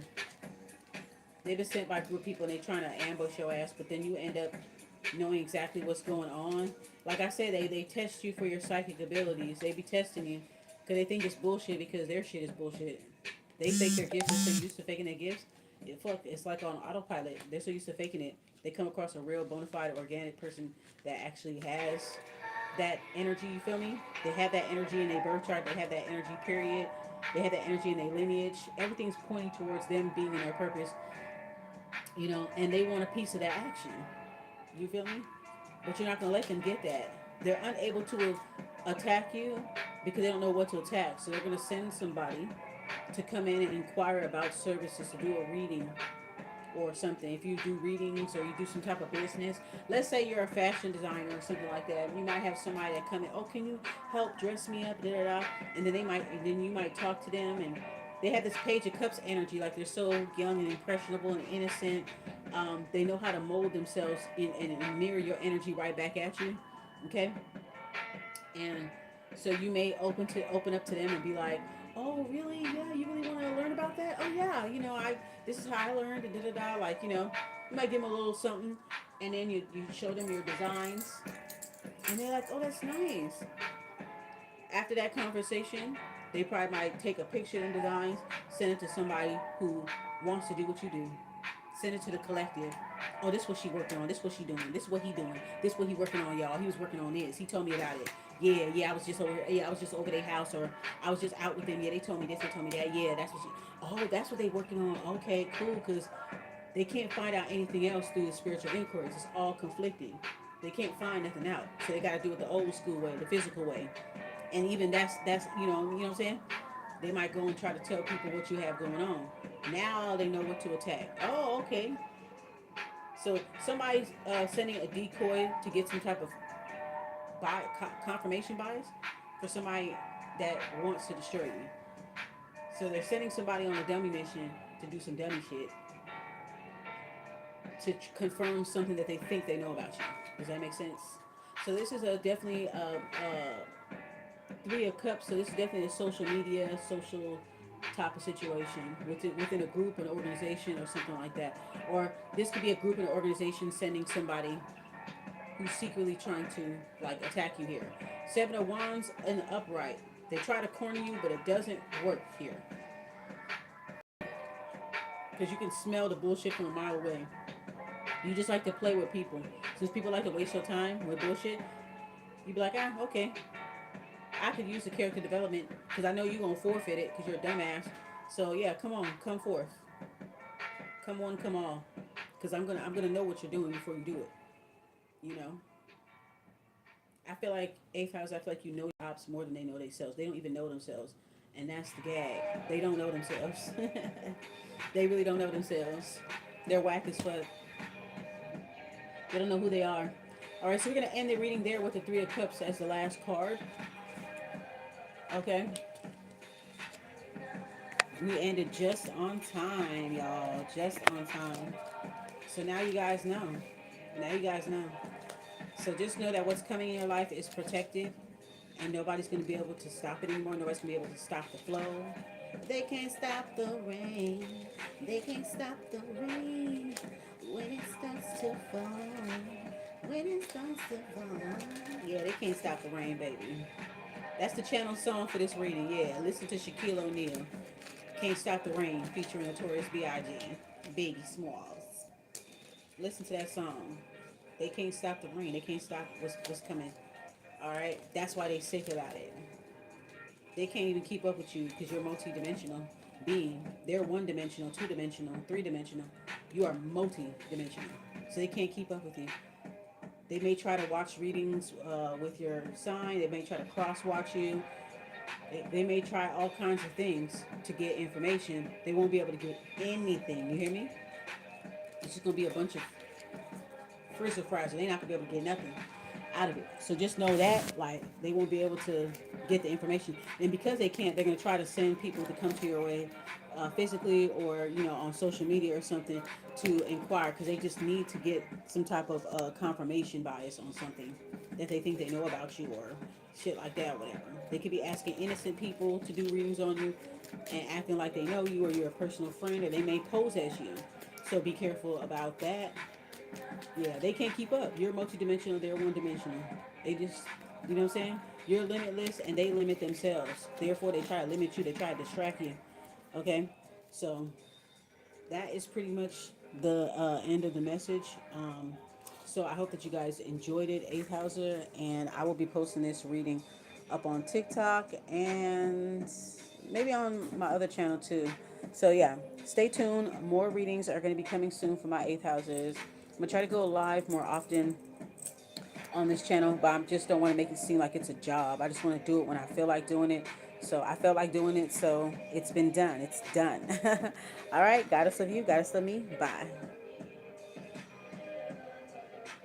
They've been sent by a group of people and they're trying to ambush your ass, but then you end up knowing exactly what's going on. Like I said, they test you for your psychic abilities. They be testing you because they think it's bullshit because their shit is bullshit. They fake their gifts. They're so used to faking their gifts. It's like on autopilot. They're so used to faking it. They come across a real bona fide organic person that actually has that energy, you feel me? They have that energy in their birth chart. They have that energy, period. They have that energy in their lineage. Everything's pointing towards them being in their purpose, and they want a piece of that action. You feel me? But you're not going to let them get that. They're unable to attack you because they don't know what to attack. So they're going to send somebody to come in and inquire about services, to do a reading or something. If you do readings or you do some type of business, let's say you're a fashion designer or something like that, you might have somebody that come in, oh, can you help dress me up, da da da, and then you might talk to them and they have this Page of Cups energy, like they're so young and impressionable and innocent. They know how to mold themselves and mirror your energy right back at you. Okay, and so you may open up to them and be like, oh really, yeah, you really want to learn about that? Oh yeah, I this is how I learned and da da da. Like, you might give them a little something, and then you show them your designs, and they're like, oh, that's nice. After that conversation, they probably might take a picture of them designs, send it to somebody who wants to do what you do. Send it to the collective. Oh, this is what she working on. This is what she doing. This is what he doing. This is what he working on, y'all. He was working on this. He told me about it. Yeah, yeah. I was just over. Yeah, I was just over their house, or I was just out with them. Yeah, they told me this. They told me that. Yeah, that's what she. Oh, that's what they working on. Okay, cool. Because they can't find out anything else through the spiritual inquiries. It's all conflicting. They can't find nothing out. So they got to do it the old school way, the physical way. And even that's you know what I'm saying. They might go and try to tell people what you have going on. Now they know what to attack. Oh, okay. So somebody's sending a decoy to get some type of confirmation bias for somebody that wants to destroy you. So they're sending somebody on a dummy mission to do some dummy shit to confirm something that they think they know about you. Does that make sense? So this is a definitely Three of Cups. So this is definitely a social media, social type of situation within a group, an organization, or something like that. Or this could be a group and organization sending somebody who's secretly trying to like attack you here. Seven of Wands in the upright. They try to corner you, but it doesn't work here because you can smell the bullshit from a mile away. You just like to play with people. Since people like to waste your time with bullshit, you be like, okay, I could use the character development because I know you're gonna forfeit it because you're a dumbass. So yeah, come on, come forth, come on, come on, because I'm gonna know what you're doing before you do it. You know, I feel like eighth house. I feel like you know ops more than they know themselves. They don't even know themselves, and that's the gag. They don't know themselves. They really don't know themselves. They're whack as fuck. They don't know who they are. All right, so we're gonna end the reading there with the Three of Cups as the last card. Okay. We ended just on time, y'all. Just on time. So now you guys know. Now you guys know. So just know that what's coming in your life is protected, and nobody's going to be able to stop it anymore. Nobody's going to be able to stop the flow. They can't stop the rain. They can't stop the rain when it starts to fall. When it starts to fall. Yeah, they can't stop the rain, baby. That's the channel song for this reading. Yeah, listen to Shaquille O'Neal. Can't Stop the Rain featuring Notorious B.I.G. Biggie Smalls. Listen to that song. They can't stop the rain. They can't stop what's coming. All right, that's why they sick about it. They can't even keep up with you because you're multi-dimensional being. They're one-dimensional, two-dimensional, three-dimensional. You are multi-dimensional, so they can't keep up with you. They may try to watch readings with your sign. They may try to cross-watch you. They may try all kinds of things to get information. They won't be able to get anything. You hear me? It's just gonna be a bunch of frizzle fries. They're not gonna be able to get nothing out of it. So just know that, like, they won't be able to get the information. And because they can't, they're gonna try to send people to come to your way, physically or on social media or something to inquire because they just need to get some type of confirmation bias on something that they think they know about you or shit like that, whatever. They could be asking innocent people to do readings on you and acting like they know you or you're a personal friend, or they may pose as you. So be careful about that. Yeah, they can't keep up. You're multidimensional, they're one dimensional. They just, you know what I'm saying? You're limitless and they limit themselves. Therefore, they try to limit you, they try to distract you. Okay? So, that is pretty much the end of the message. So, I hope that you guys enjoyed it, Eighth Houser, and I will be posting this reading up on TikTok and maybe on my other channel too. So, yeah, stay tuned. More readings are going to be coming soon for my Eighth Houses. I'm going to try to go live more often on this channel, but I just don't want to make it seem like it's a job. I just want to do it when I feel like doing it. So I felt like doing it, so it's been done. It's done. All right, goddess of you, goddess of me. Bye.